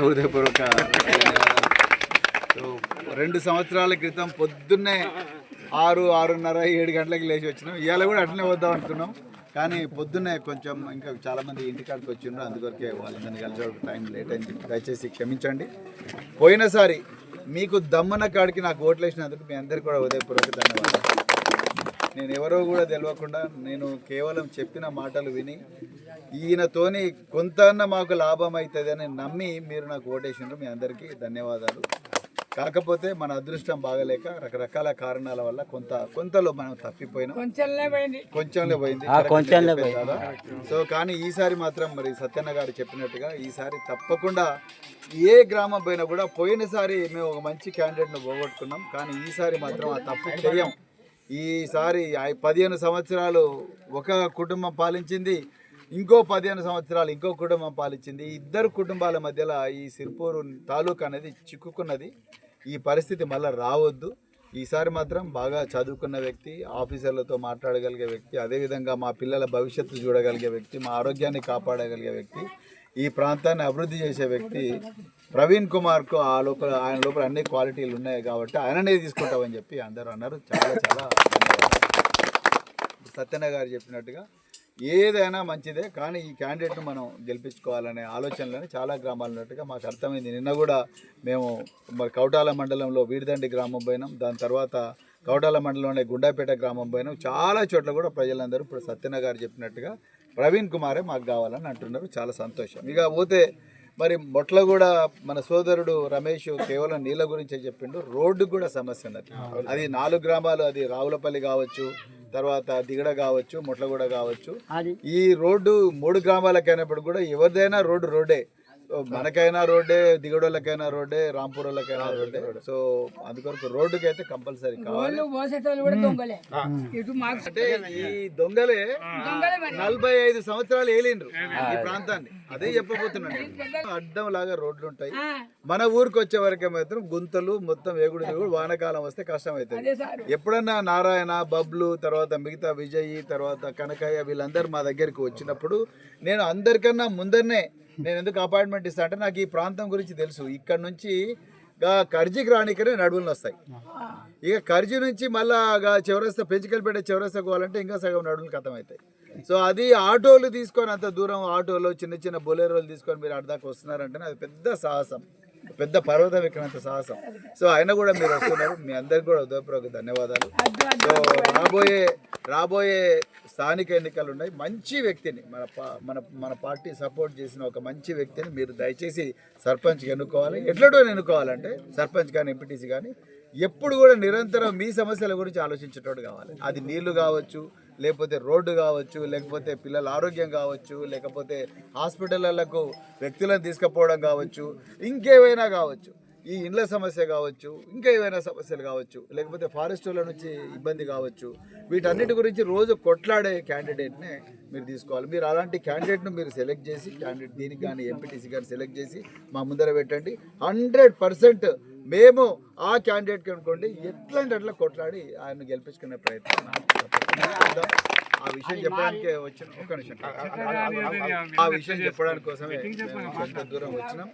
హృదయపూర్వక ధన్యవాదాలు. 2 సంవత్సరాల క్రితం పొద్దున్నే 6:30 7 గంటలకు లేచి వచ్చినాం. ఇవాళ కూడా అట్లనే వద్దాం అనుకున్నాం, కానీ పొద్దున్నే కొంచెం ఇంకా చాలామంది ఇంటికాడికి వచ్చిండ్రు, అందుకొరకే వాళ్ళందరినీ కలిసి టైం లేట్ అయింది. దయచేసి క్షమించండి. పోయినసారి మీకు దమ్మన కాడికి నాకు ఓట్లు వేసినందుకు మీ అందరికీ కూడా హృదయపూర్వక ధన్యవాదాలు. నేను ఎవరో కూడా తెలియకుండా నేను కేవలం చెప్పిన మాటలు విని ఈయనతోని కొంత మాకు లాభం అవుతుంది అని నమ్మి మీరు నాకు ఓటేసిండ్రు. మీ అందరికీ ధన్యవాదాలు. కాకపోతే మన అదృష్టం బాగలేక రకరకాల కారణాల వల్ల కొంతలో మనం తప్పిపోయినాం, కొంచెంలో పోయింది కదా. సో కానీ ఈసారి మాత్రం మరి సత్యన్న గారు చెప్పినట్టుగా ఈసారి తప్పకుండా ఏ గ్రామం పోయినా కూడా, పోయినసారి మేము ఒక మంచి క్యాండిడేట్ను పోగొట్టుకున్నాం, కానీ ఈసారి మాత్రం ఆ తప్పు చేయం. ఈసారి 15 సంవత్సరాలు ఒక కుటుంబం పాలించింది, ఇంకో 15 సంవత్సరాలు ఇంకో కుటుంబం పాలించింది. ఇద్దరు కుటుంబాల మధ్యలో ఈ సిర్పూరు తాలూకా అనేది చిక్కుకున్నది. ఈ పరిస్థితి మళ్ళీ రావద్దు. ఈసారి మాత్రం బాగా చదువుకున్న వ్యక్తి, ఆఫీసర్లతో మాట్లాడగలిగే వ్యక్తి, అదేవిధంగా మా పిల్లల భవిష్యత్తు చూడగలిగే వ్యక్తి, మా ఆరోగ్యాన్ని కాపాడగలిగే వ్యక్తి, ఈ ప్రాంతాన్ని అభివృద్ధి చేసే వ్యక్తి ప్రవీణ్ కుమార్కు ఆయన లోపల అన్ని క్వాలిటీలు ఉన్నాయి కాబట్టి ఆయననే తీసుకుంటామని చెప్పి అందరూ అన్నారు. చాలా సత్యన్న గారు చెప్పినట్టుగా ఏదైనా మంచిదే, కానీ ఈ క్యాండిడేట్ను మనం గెలిపించుకోవాలనే ఆలోచనలని చాలా గ్రామాలు ఉన్నట్టుగా మాకు అర్థమైంది. నిన్న కూడా మేము మరి కౌటాల మండలంలో వీడిదండి గ్రామం పోయినాం, దాని తర్వాత కౌటాల మండలంలోనే గుండాపేట గ్రామం పోయినాం. చాలా చోట్ల కూడా ప్రజలందరూ ఇప్పుడు సత్యన్న గారు చెప్పినట్టుగా ప్రవీణ్ కుమారే మాకు కావాలని అంటున్నారు. చాలా సంతోషం. ఇక పోతే మరి మొట్ల కూడా మన సోదరుడు రమేష్ కేవలం నీళ్ళ గురించే చెప్పిండు, రోడ్డు కూడా సమస్య ఉన్నది. అది 4 గ్రామాలు, అది రావులపల్లి కావచ్చు, తర్వాత దిగడ కావచ్చు, మొట్లగూడ కావచ్చు. ఈ రోడ్డు 3 గ్రామాలకైనప్పుడు కూడా ఎవరిదైనా రోడ్డే, మనకైనా రోడ్డే, దిగడోళ్ళకైనా రోడ్డే, రాంపూర్లకైనా రోడ్డే. సో అందుకొరకు రోడ్డుకి అయితే కంపల్సరీ కావాలి. అంటే ఈ దొంగలే 45 సంవత్సరాలు ఏలిండ్రు ఈ ప్రాంతాన్ని, అదే చెప్పబోతున్నాను. అడ్డం లాగా రోడ్లు ఉంటాయి. మన ఊరికి వచ్చే వరకే మాత్రం గుంతలు మొత్తం ఎగుడు వానకాలం వస్తే కష్టం అవుతుంది. ఎప్పుడన్నా నారాయణ, బబ్లు, తర్వాత మిగతా విజయ్, తర్వాత కనకయ్య వీళ్ళందరూ మా దగ్గరికి వచ్చినప్పుడు నేను అందరికన్నా ముందరనే నేను ఎందుకు అపాయింట్మెంట్ ఇస్తా అంటే నాకు ఈ ప్రాంతం గురించి తెలుసు. ఇక్కడ నుంచి కర్జీకి రానికనే నడువులు వస్తాయి. ఇక కర్జీ నుంచి మళ్ళా చివరస్తా పెంచికల్పేట చివరస్తా పోవాలంటే ఇంకా సగం నడువులు ఖతం అవుతాయి. సో అది ఆటోలు తీసుకొని అంత దూరం ఆటోలో చిన్న బొలేరోలు తీసుకొని మీరు అడ్దాకా వస్తున్నారంటే అది పెద్ద సాహసం, పెద్ద పర్వతం ఎక్కినంత సాహసం. సో ఆయన కూడా మీరు వస్తున్నారు. మీ అందరికి కూడా హృదయపూర్వక ధన్యవాదాలు. సో రాబోయే స్థానిక ఎన్నికలు ఉన్నాయి. మంచి వ్యక్తిని మన పార్టీ సపోర్ట్ చేసిన ఒక మంచి వ్యక్తిని మీరు దయచేసి సర్పంచ్కి ఎన్నుకోవాలి. ఎట్లటో ఎన్నుకోవాలంటే సర్పంచ్ కానీ ఎంపీటీసీ కానీ ఎప్పుడు కూడా నిరంతరం మీ సమస్యల గురించి ఆలోచించేటోడు కావాలి. అది నీళ్లు కావచ్చు, లేకపోతే రోడ్డు కావచ్చు, లేకపోతే పిల్లల ఆరోగ్యం కావచ్చు, లేకపోతే హాస్పిటళ్లకు వ్యక్తులను తీసుకుపోవడం కావచ్చు, ఇంకేమైనా కావచ్చు, ఈ ఇండ్ల సమస్య కావచ్చు, ఇంకా ఏమైనా సమస్యలు కావచ్చు, లేకపోతే ఫారెస్టుల నుంచి ఇబ్బంది కావచ్చు, వీటన్నిటి గురించి రోజు కొట్లాడే క్యాండిడేట్నే మీరు తీసుకోవాలి. మీరు అలాంటి క్యాండిడేట్ను మీరు సెలెక్ట్ చేసి దీనికి కానీ ఎంపీటీసీ కానీ సెలెక్ట్ చేసి మా ముందర పెట్టండి. 100% మేము ఆ క్యాండిడేట్కి అనుకోండి ఎట్లాంటి అట్లా కొట్లాడి ఆయన గెలిపించుకునే ప్రయత్నం. ఆ విషయం చెప్పడానికి వచ్చిన ఒక్క నిమిషం, ఆ విషయం చెప్పడానికి కోసమే ఎంత దూరం వచ్చినాం.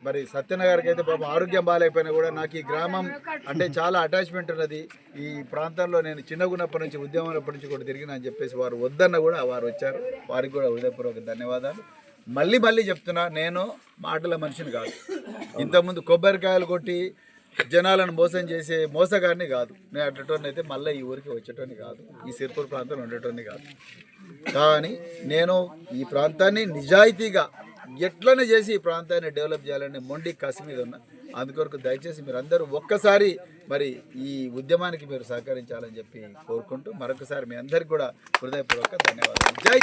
మరి సత్యన్న గారికి అయితే పాపం ఆరోగ్యం బాగాలేకపోయినా కూడా నాకు ఈ గ్రామం అంటే చాలా అటాచ్మెంట్ ఉన్నది. ఈ ప్రాంతంలో నేను చిన్నగున్నప్పటి నుంచి ఉద్యమం నుంచి కూడా తిరిగినా అని చెప్పేసి వారు వద్దన్న కూడా వారు వచ్చారు. వారికి కూడా హృదయపూర్వక ధన్యవాదాలు. మళ్ళీ చెప్తున్నా, నేను మాటల మనిషిని కాదు. ఇంతకుముందు కొబ్బరికాయలు కొట్టి జనాలను మోసం చేసే మోసగారిని కాదు. నేను అట్టటోని అయితే మళ్ళీ ఈ ఊరికి వచ్చేటోని కాదు, ఈ సిర్పూర్ ప్రాంతంలో ఉండేటోని కాదు. కానీ నేను ఈ ప్రాంతాన్ని నిజాయితీగా ఎట్లనే చేసి ఈ ప్రాంతాన్ని డెవలప్ చేయాలని మొండి కసి మీద ఉన్నా. అందుకొరకు దయచేసి మీరు అందరూ ఒక్కసారి మరి ఈ ఉద్యమానికి మీరు సహకరించాలని చెప్పి కోరుకుంటూ మరొకసారి మీ అందరికీ కూడా హృదయపూర్వక ధన్యవాదాలు. జై